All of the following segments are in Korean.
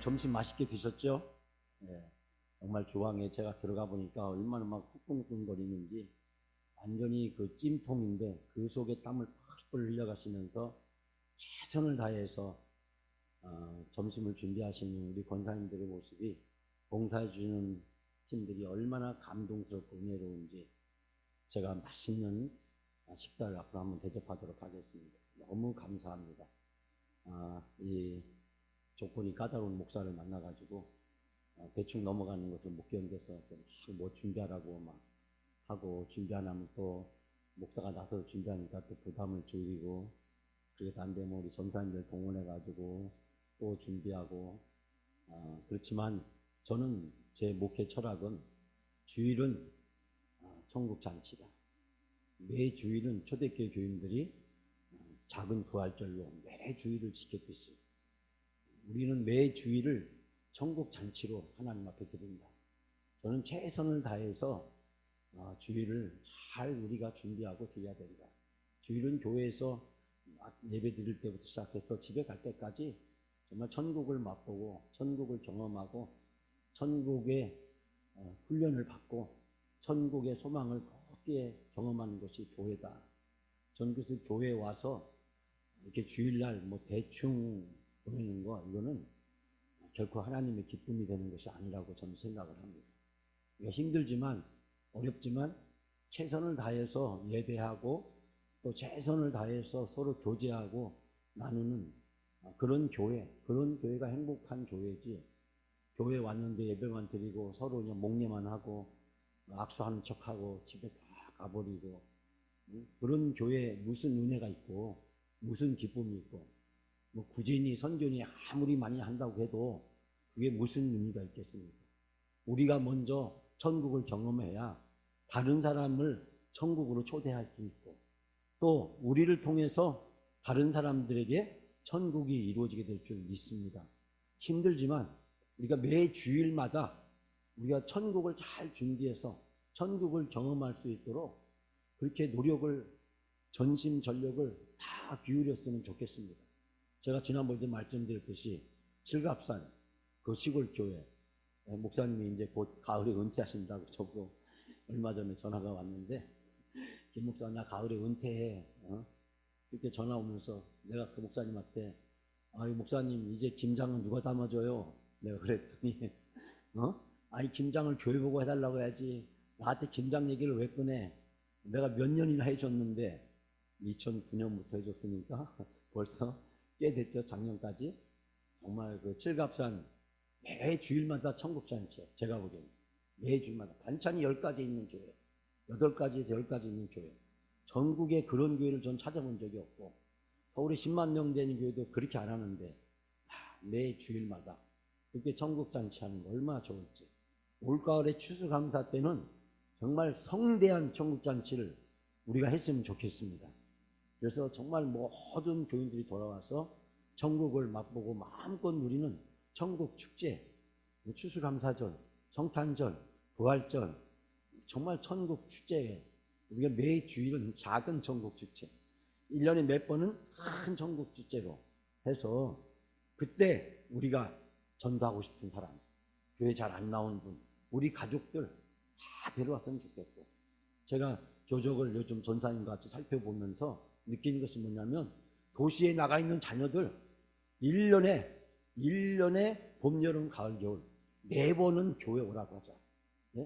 점심 맛있게 드셨죠? 네. 정말 주방에 제가 들어가 보니까 얼마나 막 후끈후끈거리는지 완전히 그 찜통인데 그 속에 땀을 펄펄 흘려가시면서 최선을 다해서 점심을 준비하시는 우리 권사님들의 모습이 봉사해 주는 팀들이 얼마나 감동스럽고 은혜로운지 제가 맛있는 식사를 앞으로 한번 대접하도록 하겠습니다. 너무 감사합니다. 이 조건이 까다로운 목사를 만나가지고 대충 넘어가는 것을 못 견뎌서 뭐 준비하라고 막 하고 준비 안 하면 또 목사가 나서 준비하니까 또 부담을 줄이고 그래서 안 되면 우리 전사님들 동원해가지고 또 준비하고 그렇지만 저는 제 목회 철학은 주일은 천국 잔치다. 매 주일은 초대교회 교인들이 작은 부활절로 매 주일을 지켰듯이 우리는 매 주일을 천국 잔치로 하나님 앞에 드린다. 저는 최선을 다해서 주일을 잘 우리가 준비하고 드려야 된다. 주일은 교회에서 예배 드릴 때부터 시작해서 집에 갈 때까지 정말 천국을 맛보고 천국을 경험하고 천국의 훈련을 받고 천국의 소망을 깊게 경험하는 것이 교회다. 저는 그래서 교회에 와서 이렇게 주일날 뭐 대충 보내는 거 이거는 결코 하나님의 기쁨이 되는 것이 아니라고 저는 생각을 합니다. 힘들지만 어렵지만 최선을 다해서 예배하고 또 최선을 다해서 서로 교제하고 나누는 그런 교회가 행복한 교회지. 교회 왔는데 예배만 드리고 서로 그냥 목례만 하고 악수하는 척하고 집에 다 가버리고 그런 교회에 무슨 은혜가 있고 무슨 기쁨이 있고 뭐 구진이 선교니 아무리 많이 한다고 해도 그게 무슨 의미가 있겠습니까? 우리가 먼저 천국을 경험해야 다른 사람을 천국으로 초대할 수 있고 또 우리를 통해서 다른 사람들에게 천국이 이루어지게 될 줄 믿습니다. 힘들지만 우리가 매 주일마다 우리가 천국을 잘 준비해서 천국을 경험할 수 있도록 그렇게 노력을 전심전력을 다 기울였으면 좋겠습니다. 제가 지난번에 말씀드렸듯이 칠갑산 그 시골교회 목사님이 이제 곧 가을에 은퇴하신다고 저보고 얼마 전에 전화가 왔는데 김 목사 나 가을에 은퇴해 이렇게 전화 오면서 내가 그 목사님한테 목사님 이제 김장은 누가 담아줘요? 내가 그랬더니 아니 김장을 교회 보고 해달라고 해야지 나한테 김장 얘기를 왜 꺼내? 내가 몇 년이나 해줬는데 2009년부터 해줬으니까 벌써 꽤 됐죠. 작년까지. 정말 그 칠갑산 매 주일마다 천국잔치 제가 보기에는 매 주일마다 반찬이 10가지 있는 교회 8가지에서 10가지 있는 교회 전국에 그런 교회를 전 찾아본 적이 없고 서울에 10만 명 되는 교회도 그렇게 안 하는데 매 주일마다 그렇게 천국잔치 하는 거 얼마나 좋을지 올가을에 추수감사 때는 정말 성대한 천국잔치를 우리가 했으면 좋겠습니다. 그래서 정말 모든 교인들이 돌아와서 천국을 맛보고 마음껏 누리는 천국 축제, 추수감사절, 성탄절, 부활절 정말 천국 축제에 우리가 매 주일은 작은 천국 축제 1년에 몇 번은 큰 천국 축제로 해서 그때 우리가 전도하고 싶은 사람 교회 잘 안 나온 분 우리 가족들 다 데려왔으면 좋겠고 제가 교적을 요즘 전사님과 같이 살펴보면서 느끼는 것이 뭐냐면 도시에 나가 있는 자녀들 1년에 봄, 여름, 가을, 겨울 4번은 교회 오라고 하자.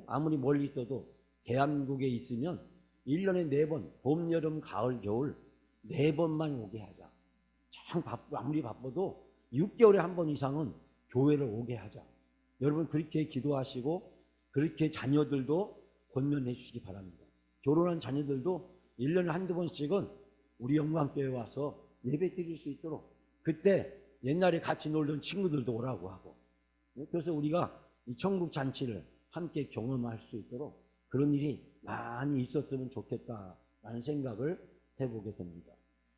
아무리 멀리 있어도 대한민국에 있으면 1년에 4번 봄, 여름, 가을, 겨울 4번만 오게 하자. 참 아무리 바빠도 6개월에 한 번 이상은 교회를 오게 하자. 여러분 그렇게 기도하시고 그렇게 자녀들도 권면해 주시기 바랍니다. 결혼한 자녀들도 1년에 한두 번씩은 우리 영광교회에 와서 예배 드릴 수 있도록 그때 옛날에 같이 놀던 친구들도 오라고 하고 그래서 우리가 이 천국 잔치를 함께 경험할 수 있도록 그런 일이 많이 있었으면 좋겠다라는 생각을 해보게 됩니다.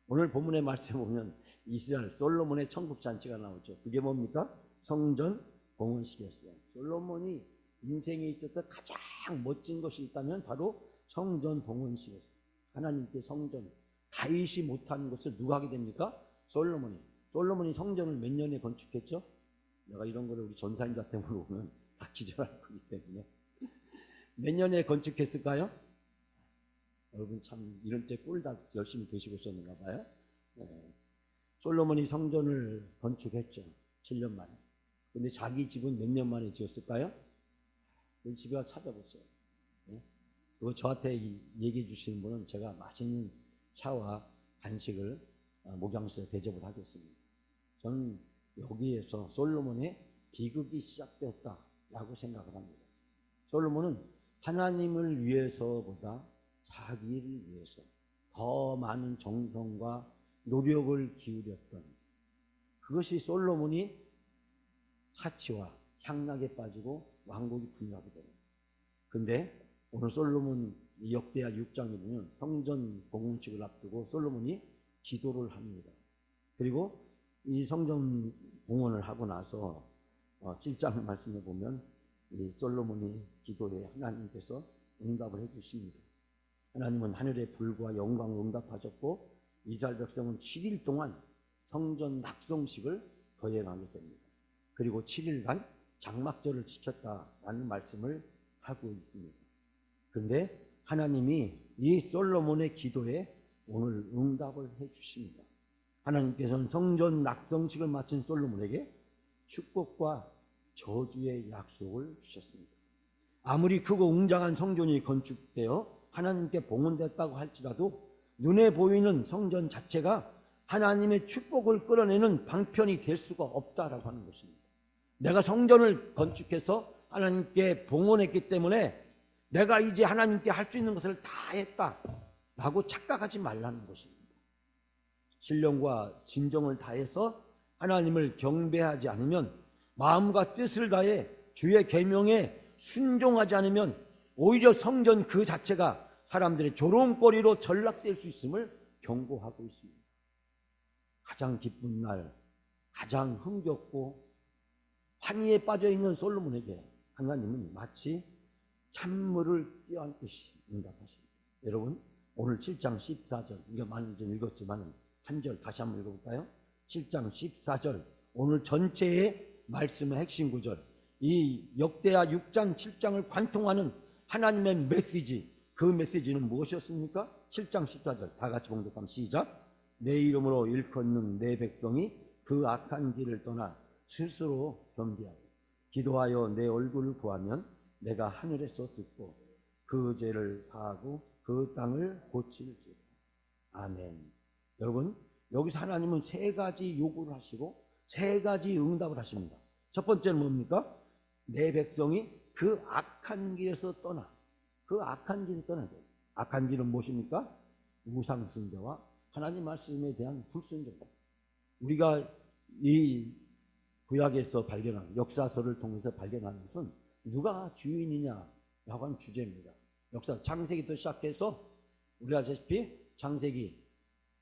오늘 본문의 말씀에 보면 이스라엘 솔로몬의 천국 잔치가 나오죠. 그게 뭡니까? 성전 봉헌식이었어요. 솔로몬이 인생에 있어서 가장 멋진 것이 있다면 바로 성전 봉헌식이었어요. 하나님께 성전 다윗이 못한 것을 누가 하게 됩니까? 솔로몬이 성전을 몇 년에 건축했죠? 내가 이런 거를 우리 전사님한테 물어보면 다 기절할 거기 때문에. 몇 년에 건축했을까요? 여러분 참 이런 때 꿀 다 열심히 드시고 있었는가 봐요. 솔로몬이 성전을 건축했죠. 7년 만에. 근데 자기 집은 몇 년 만에 지었을까요? 그 집에 가서 찾아보세요. 그리고 저한테 얘기해 주시는 분은 제가 맛있는 차와 간식을 목양실에 대접을 하겠습니다. 저는 여기에서 솔로몬의 비극이 시작되었다라고 생각을 합니다. 솔로몬은 하나님을 위해서보다 자기를 위해서 더 많은 정성과 노력을 기울였던, 그것이 솔로몬이 사치와 향락에 빠지고 왕국이 분열하게 됩니다. 근데 오늘 솔로몬 역대하 6장에 보면 성전 봉헌식을 앞두고 솔로몬이 기도를 합니다. 그리고 이 성전 봉헌을 하고 나서 7장 말씀에 보면 이 솔로몬이 기도에 하나님께서 응답을 해주십니다. 하나님은 하늘의 불과 영광을 응답하셨고 이스라엘 백성은 7일 동안 성전 낙성식을 거행하게 됩니다. 그리고 7일간 장막절을 지켰다라는 말씀을 하고 있습니다. 그런데 하나님이 이 솔로몬의 기도에 오늘 응답을 해주십니다. 하나님께서는 성전 낙성식을 마친 솔로몬에게 축복과 저주의 약속을 주셨습니다. 아무리 크고 웅장한 성전이 건축되어 하나님께 봉헌됐다고 할지라도 눈에 보이는 성전 자체가 하나님의 축복을 끌어내는 방편이 될 수가 없다라고 하는 것입니다. 내가 성전을 건축해서 하나님께 봉헌했기 때문에 내가 이제 하나님께 할 수 있는 것을 다 했다라고 착각하지 말라는 것입니다. 신령과 진정을 다해서 하나님을 경배하지 않으면, 마음과 뜻을 다해 주의 계명에 순종하지 않으면 오히려 성전 그 자체가 사람들의 조롱거리로 전락될 수 있음을 경고하고 있습니다. 가장 기쁜 날, 가장 흥겹고 환희에 빠져있는 솔로몬에게 하나님은 마치 찬물을 띄어안듯이 응답하십니다. 여러분, 오늘 7장 14절, 이거 많이 좀 읽었지만 한 절 다시 한번 읽어볼까요? 7장 14절, 오늘 전체의 말씀의 핵심 구절, 이 역대하 6장 7장을 관통하는 하나님의 메시지, 그 메시지는 무엇이었습니까? 7장 14절 다 같이 봉독하면 시작. 내 이름으로 일컫는 내 백성이 그 악한 길을 떠나 스스로 겸비하고 기도하여 내 얼굴을 구하면 내가 하늘에서 듣고 그 죄를 사하고 그 땅을 고칠지라. 아멘. 여러분, 여기서 하나님은 세 가지 요구를 하시고 세 가지 응답을 하십니다. 첫 번째는 뭡니까? 내 백성이 그 악한 길에서 떠나, 그 악한 길을 떠나야 돼요. 악한 길은 무엇입니까? 우상숭배와 하나님 말씀에 대한 불순종입니다. 우리가 이 구약에서 발견한, 역사서를 통해서 발견하는 것은 누가 주인이냐라고 하는 주제입니다. 역사 창세기부터 시작해서 우리가 아시다시피 창세기,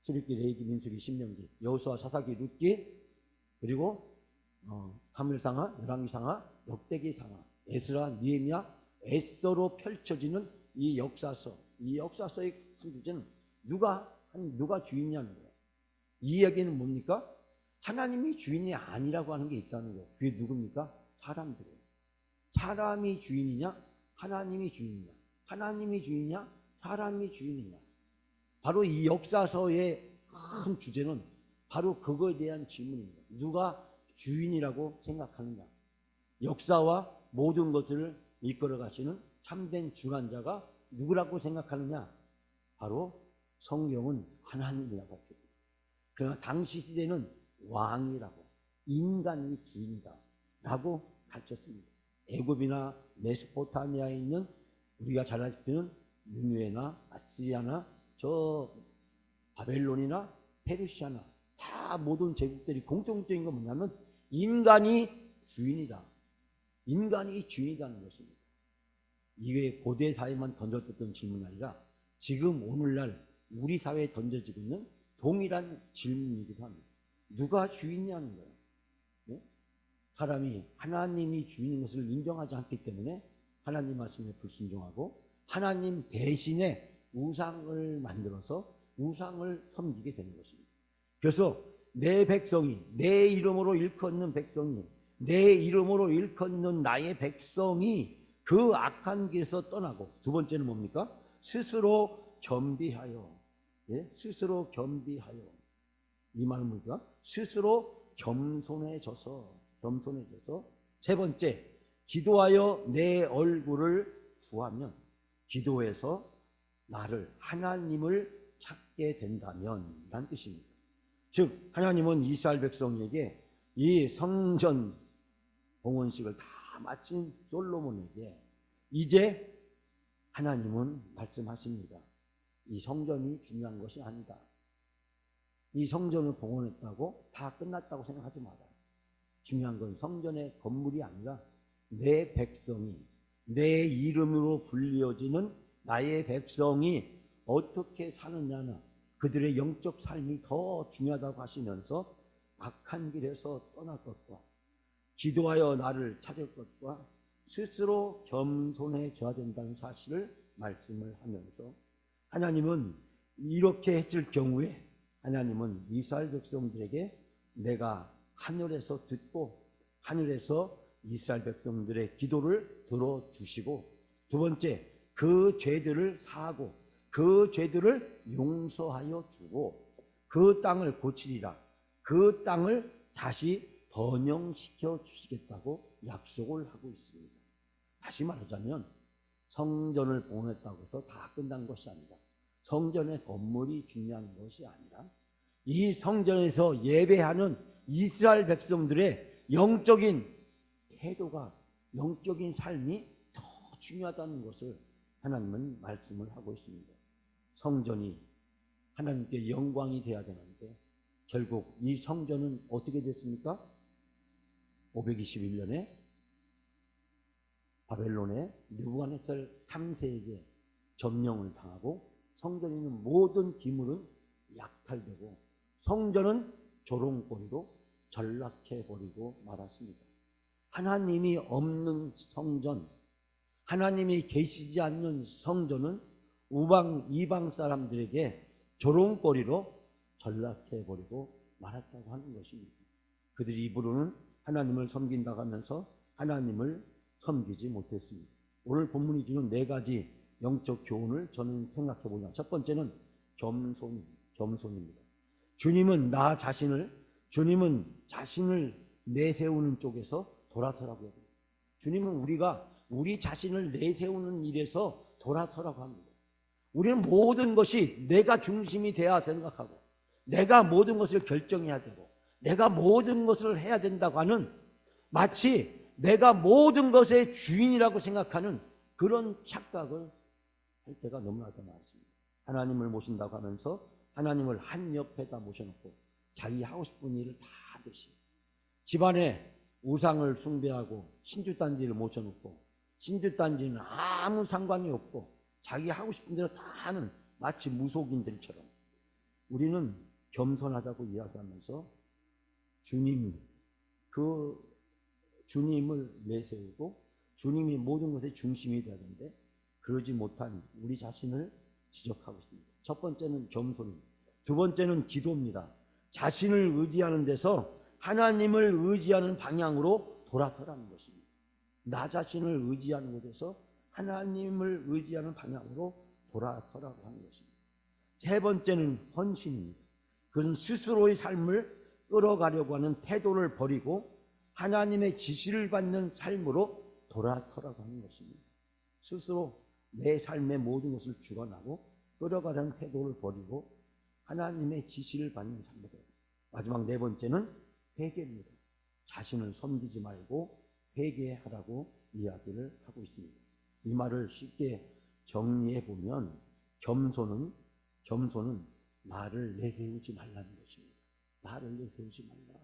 출애굽기, 레위기, 민수기, 신명기, 여호수아, 사사기, 룻기, 그리고 사무엘상하, 열왕기상하, 역대기상하, 에스라, 느헤미야, 에스더로 펼쳐지는 이 역사서, 이 역사서의 큰 주제는 누가 주인이냐는 거예요. 이 이야기는 뭡니까? 하나님이 주인이 아니라고 하는 게 있다는 거예요. 그게 누굽니까? 사람들이에요. 사람이 주인이냐? 하나님이 주인이냐? 하나님이 주인이냐? 사람이 주인이냐? 바로 이 역사서의 큰 주제는 바로 그거에 대한 질문입니다. 누가 주인이라고 생각하느냐? 역사와 모든 것을 이끌어 가시는 참된 주관자가 누구라고 생각하느냐? 바로 성경은 하나님이라고 합니다. 그러나 당시 시대는 왕이라고, 인간이 주인이다 라고 가르쳤습니다. 애굽이나 메소포타미아에 있는 우리가 잘 아시는 니느웨나 아시리아나 저 바벨론이나 페르시아나 다 모든 제국들이 공통적인 건 뭐냐면 인간이 주인이다. 인간이 주인이라는 것입니다. 이게 고대 사회만 던져졌던 질문이 아니라 지금 오늘날 우리 사회에 던져지고 있는 동일한 질문이기도 합니다. 누가 주인이냐는 거예요. 네? 사람이 하나님이 주인인 것을 인정하지 않기 때문에 하나님 말씀에 불순종하고 하나님 대신에 우상을 만들어서 우상을 섬기게 되는 것입니다. 그래서 내 백성이, 내 이름으로 일컫는 백성이 내 이름으로 일컫는 나의 백성이 그 악한 길에서 떠나고, 두 번째는 뭡니까? 스스로 겸비하여, 예? 스스로 겸비하여. 이 말은 뭡니까? 스스로 겸손해져서. 세 번째, 기도하여 내 얼굴을 구하면, 기도해서 나를, 하나님을 찾게 된다면 라는 뜻입니다. 즉 하나님은 이스라엘 백성에게 이 성전 봉헌식을 다 마친 솔로몬에게 이제 하나님은 말씀하십니다. 이 성전이 중요한 것이 아니다. 이 성전을 봉헌했다고 다 끝났다고 생각하지 마라. 중요한 건 성전의 건물이 아니라 내 백성이, 내 이름으로 불리어지는 나의 백성이 어떻게 사느냐나, 그들의 영적 삶이 더 중요하다고 하시면서 악한 길에서 떠날 것과 기도하여 나를 찾을 것과 스스로 겸손해져야 된다는 사실을 말씀을 하면서, 하나님은 이렇게 했을 경우에 하나님은 이스라엘 백성들에게 내가 하늘에서 듣고 하늘에서 이스라엘 백성들의 기도를 들어주시고, 두 번째, 그 죄들을 사하고 그 죄들을 용서하여 주고 그 땅을 고치리라, 그 땅을 다시 번영시켜 주시겠다고 약속을 하고 있습니다. 다시 말하자면 성전을 봉헌했다고 해서 다 끝난 것이 아니라, 성전의 건물이 중요한 것이 아니라 이 성전에서 예배하는 이스라엘 백성들의 영적인 태도가, 영적인 삶이 더 중요하다는 것을 하나님은 말씀을 하고 있습니다. 성전이 하나님께 영광이 되어야 되는데 결국 이 성전은 어떻게 됐습니까? 521년에 바벨론의 느부갓네살 3세에게 점령을 당하고 성전에 있는 모든 기물은 약탈되고 성전은 조롱거리로 전락해버리고 말았습니다. 하나님이 없는 성전, 하나님이 계시지 않는 성전은 이방 사람들에게 조롱거리로 전락해버리고 말았다고 하는 것입니다. 그들이 입으로는 하나님을 섬긴다고 하면서 하나님을 섬기지 못했습니다. 오늘 본문이 주는 네 가지 영적 교훈을 저는 생각해 보자. 첫 번째는 겸손입니다. 주님은 주님은 자신을 내세우는 쪽에서 돌아서라고 해요. 주님은 우리 자신을 내세우는 일에서 돌아서라고 합니다. 우리는 모든 것이 내가 중심이 돼야 생각하고, 내가 모든 것을 결정해야 되고, 내가 모든 것을 해야 된다고 하는, 마치 내가 모든 것의 주인이라고 생각하는 그런 착각을 할 때가 너무나도 많습니다. 하나님을 모신다고 하면서 하나님을 한 옆에다 모셔놓고 자기 하고 싶은 일을 다 하듯이, 집안에 우상을 숭배하고 신주단지를 모셔놓고 신주단지는 아무 상관이 없고 자기 하고 싶은 대로 다 하는 마치 무속인들처럼 우리는 겸손하다고 이야기하면서 주님을 내세우고 주님이 모든 것의 중심이 되야 되는데 그러지 못한 우리 자신을 지적하고 있습니다. 첫 번째는 겸손입니다. 두 번째는 기도입니다. 자신을 의지하는 데서 하나님을 의지하는 방향으로 돌아서라는 것입니다. 나 자신을 의지하는 곳에서 하나님을 의지하는 방향으로 돌아서라고 하는 것입니다. 세 번째는 헌신입니다. 그것은 스스로의 삶을 끌어가려고 하는 태도를 버리고 하나님의 지시를 받는 삶으로 돌아서라고 하는 것입니다. 스스로 내 삶의 모든 것을 주관하고 끌어가려는 태도를 버리고 하나님의 지시를 받는 삶으로. 마지막 네 번째는 회개입니다. 자신을 섬기지 말고 회개하라고 이야기를 하고 있습니다. 이 말을 쉽게 정리해 보면 겸손은 나를 내세우지 말라는 것입니다. 나를 내세우지 말라.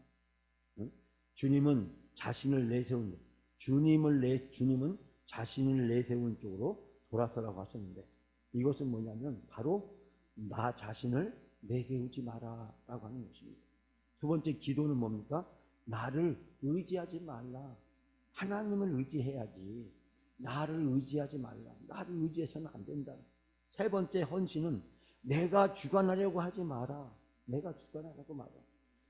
응? 주님은 자신을 내세우는, 주님은 자신을 내세우는 쪽으로 돌아서라고 하셨는데 이것은 뭐냐면 바로 나 자신을 내세우지 마라라고 하는 것입니다. 두 번째 기도는 뭡니까? 나를 의지하지 말라. 하나님을 의지해야지. 나를 의지하지 말라. 나를 의지해서는 안 된다. 세 번째 헌신은 내가 주관하려고 하지 마라. 내가 주관하려고 마라.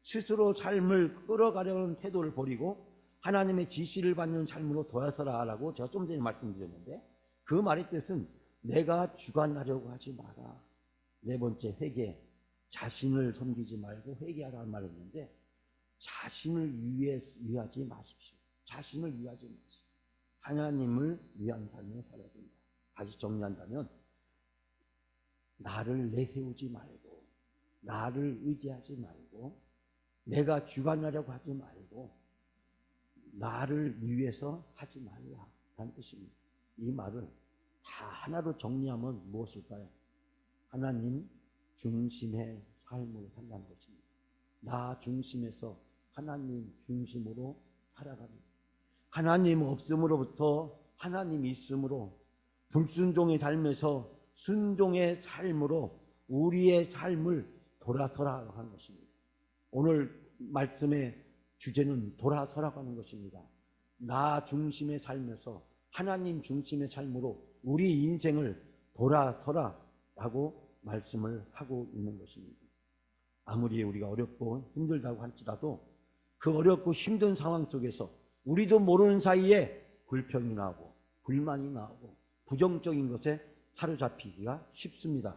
스스로 삶을 끌어가려는 태도를 버리고 하나님의 지시를 받는 삶으로 돌아서라라고 제가 좀 전에 말씀드렸는데, 그 말의 뜻은 내가 주관하려고 하지 마라. 네 번째, 회개. 자신을 섬기지 말고 회개하라는 말이었는데, 자신을 위하지 마십시오. 자신을 위하지 마십시오. 하나님을 위한 삶을 살아야 된다. 다시 정리한다면, 나를 내세우지 말고, 나를 의지하지 말고, 내가 주관하려고 하지 말고, 나를 위해서 하지 말라 라는 뜻입니다. 이 말을 다 하나로 정리하면 무엇일까요? 하나님 중심의 삶을 산다는 것입니다. 나 중심에서 하나님 중심으로 살아가는, 하나님 없음으로부터 하나님 있음으로, 불순종의 삶에서 순종의 삶으로 우리의 삶을 돌아서라 하는 것입니다. 오늘 말씀의 주제는 돌아서라고 하는 것입니다. 나 중심의 삶에서 하나님 중심의 삶으로 우리 인생을 돌아서라 라고 말씀을 하고 있는 것입니다. 아무리 우리가 어렵고 힘들다고 할지라도 그 어렵고 힘든 상황 속에서 우리도 모르는 사이에 불평이 나오고 불만이 나오고 부정적인 것에 사로잡히기가 쉽습니다.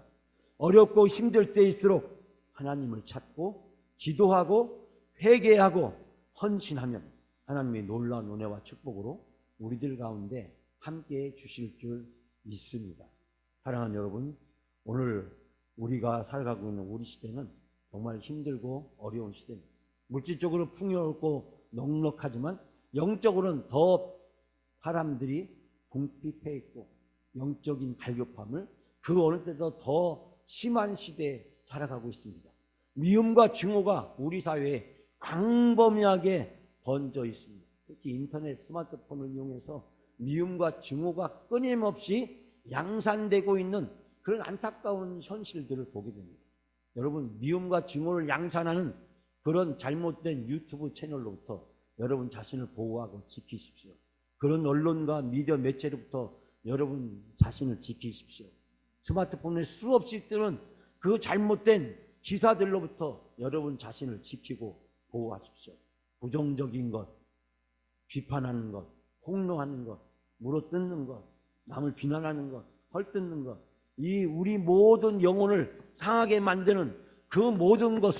어렵고 힘들 때일수록 하나님을 찾고 기도하고 회개하고 헌신하면 하나님의 놀라운 은혜와 축복으로 우리들 가운데 함께해 주실 줄 믿습니다. 사랑하는 여러분, 오늘 우리가 살아가고 있는 우리 시대는 정말 힘들고 어려운 시대입니다. 물질적으로 풍요롭고 넉넉하지만 영적으로는 더 사람들이 궁핍해 있고 영적인 갈급함을 그 어느 때보다 더 심한 시대에 살아가고 있습니다. 미움과 증오가 우리 사회에 광범위하게 번져 있습니다. 특히 인터넷, 스마트폰을 이용해서 미움과 증오가 끊임없이 양산되고 있는 그런 안타까운 현실들을 보게 됩니다. 여러분, 미움과 증오를 양산하는 그런 잘못된 유튜브 채널로부터 여러분 자신을 보호하고 지키십시오. 그런 언론과 미디어 매체로부터 여러분 자신을 지키십시오. 스마트폰에 수없이 뜨는 그 잘못된 기사들로부터 여러분 자신을 지키고 보호하십시오. 부정적인 것, 비판하는 것, 폭로하는 것, 물어뜯는 것, 남을 비난하는 것, 헐뜯는 것, 이 우리 모든 영혼을 상하게 만드는 그 모든 것,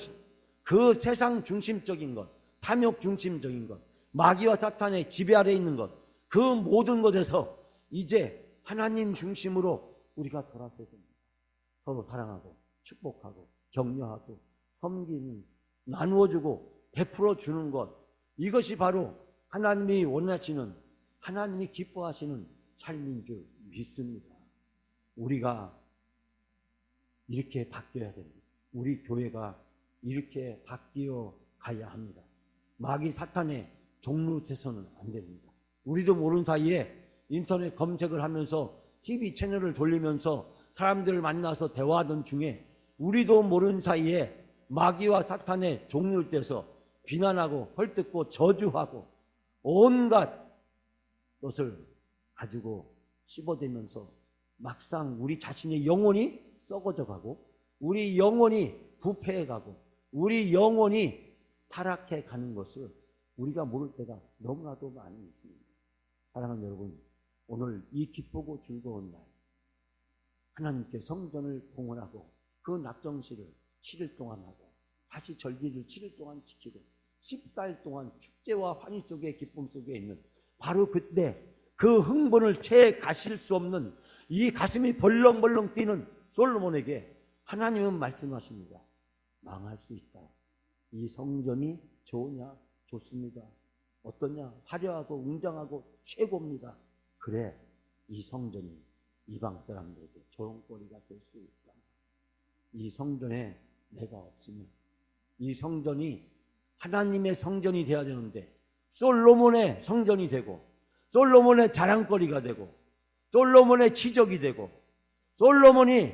그 세상 중심적인 것, 탐욕 중심적인 것, 마귀와 사탄의 지배 아래 있는 것, 그 모든 것에서 이제 하나님 중심으로 우리가 돌아서야 됩니다. 서로 사랑하고 축복하고 격려하고 섬기는, 나누어주고 베풀어 주는 것, 이것이 바로 하나님이 원하시는, 하나님이 기뻐하시는 삶인 줄 믿습니다. 우리가 이렇게 바뀌어야 됩니다. 우리 교회가 이렇게 바뀌어 가야 합니다. 마귀 사탄의 종로 돼서는 안 됩니다. 우리도 모르는 사이에 인터넷 검색을 하면서 TV 채널을 돌리면서 사람들을 만나서 대화하던 중에 우리도 모르는 사이에 마귀와 사탄의 종류를 떼서 비난하고 헐뜯고 저주하고 온갖 것을 가지고 씹어대면서 막상 우리 자신의 영혼이 썩어져 가고 우리 영혼이 부패해 가고 우리 영혼이 타락해 가는 것을 우리가 모를 때가 너무나도 많이 있습니다. 사랑하는 여러분, 오늘 이 기쁘고 즐거운 날 하나님께 성전을 봉헌하고 그 낙정식을 7일 동안 하고 다시 절기를 7일 동안 지키고 10달 동안 축제와 환희 속의 기쁨 속에 있는 바로 그때 그 흥분을 채 가실 수 없는 이 가슴이 벌렁벌렁 뛰는 솔로몬에게 하나님은 말씀하십니다. 망할 수 있다. 이 성전이 좋으냐? 좋습니다. 어떠냐? 화려하고 웅장하고 최고입니다. 그래, 이 성전이 이방 사람들에게 조롱거리가 될 수 있다. 이 성전에 내가 없으면 이 성전이 하나님의 성전이 되어야 되는데 솔로몬의 성전이 되고 솔로몬의 자랑거리가 되고 솔로몬의 치적이 되고 솔로몬이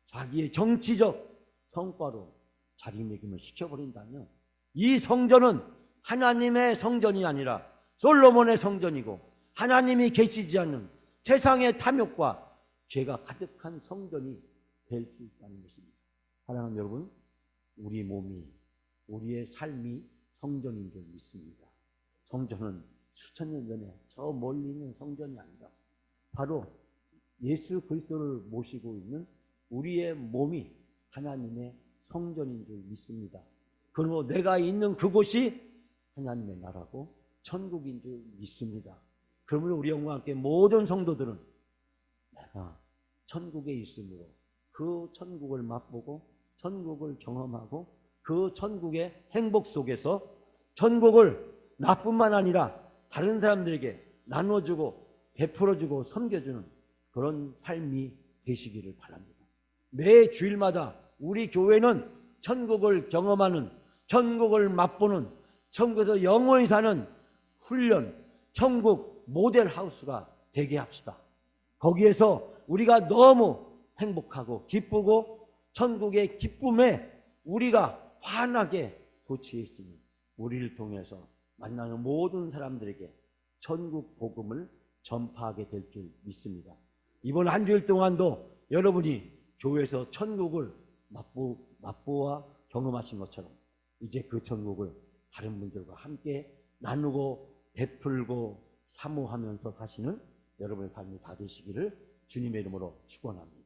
자기의 정치적 성과로 자리매김을 시켜버린다면 이 성전은 하나님의 성전이 아니라 솔로몬의 성전이고 하나님이 계시지 않는 세상의 탐욕과 죄가 가득한 성전이 될 수 있다는 것입니다. 사랑하는 여러분, 우리 몸이, 우리의 삶이 성전인 줄 믿습니다. 성전은 수천 년 전에 저 멀리 있는 성전이 아니라 바로 예수 그리스도를 모시고 있는 우리의 몸이 하나님의 성전인 줄 믿습니다. 그리고 내가 있는 그곳이 하나님의 나라고 천국인 줄 믿습니다. 그러므로 우리 영과 함께 모든 성도들은 내가 천국에 있으므로 그 천국을 맛보고 천국을 경험하고 그 천국의 행복 속에서 천국을 나뿐만 아니라 다른 사람들에게 나눠주고 베풀어주고 섬겨주는 그런 삶이 되시기를 바랍니다. 매 주일마다 우리 교회는 천국을 경험하는, 천국을 맛보는, 천국에서 영원히 사는 훈련, 천국 모델 하우스가 되게 합시다. 거기에서 우리가 너무 행복하고 기쁘고 천국의 기쁨에 우리가 환하게 도취해 있으니 우리를 통해서 만나는 모든 사람들에게 천국 복음을 전파하게 될 줄 믿습니다. 이번 한 주일 동안도 여러분이 교회에서 천국을 맛보아 경험하신 것처럼 이제 그 천국을 다른 분들과 함께 나누고 베풀고 사모하면서 사시는 여러분의 삶이 다 되시기를 주님의 이름으로 축원합니다.